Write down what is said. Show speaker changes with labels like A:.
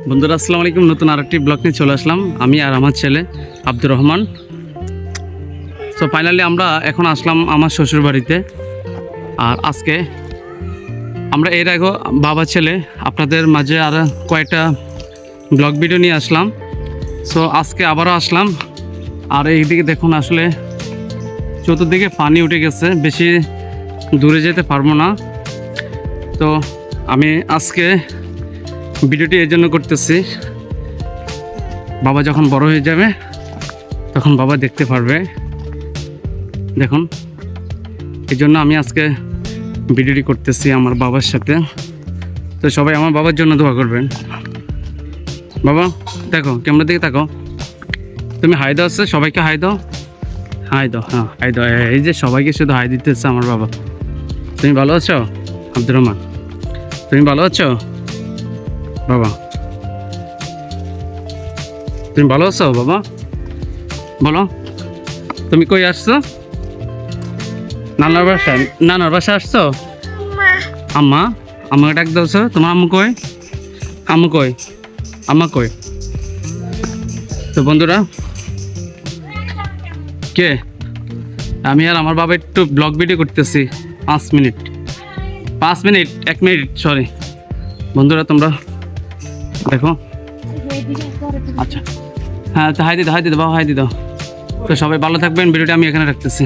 A: বন্ধুরা আসসালামু আলাইকুম, নতুন আরেকটি ব্লগ নিয়ে চলে আসলাম আমি আর আমার ছেলে আব্দুর রহমান। সো ফাইনালি আমরা এখন আসলাম আমার শ্বশুর বাড়িতে। আর আজকে আমরা এর আগে বাবা ছেলে আপনাদের মাঝে আর কয়েকটা ব্লগ ভিডিও নিয়ে আসলাম। সো আজকে আবারও আসলাম। আর এইদিকে দেখুন, আসলে চতুর্দিকে পানি উঠে গেছে, বেশি দূরে যেতে পারবো না। তো আমি আজকে ভিডিওটি এই জন্য করতেছি, বাবা যখন বড় হয়ে যাবে তখন বাবা দেখতে পারবে। দেখুন, এই জন্য আমি আজকে ভিডিওটি করতেছি আমার বাবার সাথে। তো সবাই আমার বাবার জন্য দোয়া করবেন। বাবা দেখো, ক্যামেরা দিকে তাকো, তুমি হাই দাও, আছে সবাইকে হাই দাও, হাই দাও, হ্যাঁ হাই দাও। এই যে সবাইকে শুধু হাই দিতেছে আমার বাবা। তুমি ভালো আছো আব্দুর রহমান? তুমি ভালো আছো বাবা? তুমি ভালো আছো বাবা? বলো, তুমি কই আসছো? নানার বাসা আসছো? আম্মা, আমাকে ডাক দাও। তোমার আম্মু কই? আম্মু কই? আম্মা কই? তো বন্ধুরা, কে আমি আর আমার বাবা একটু ব্লগ ভিডিও করতেছি 5 মিনিট 1 মিনিট, সরি বন্ধুরা, তোমরা দেখো। আচ্ছা হ্যাঁ, হাই দিদা বাবা, হাই দিদা। তো সবাই ভালো থাকবেন, ভিডিওটা আমি এখানে রাখতেছি।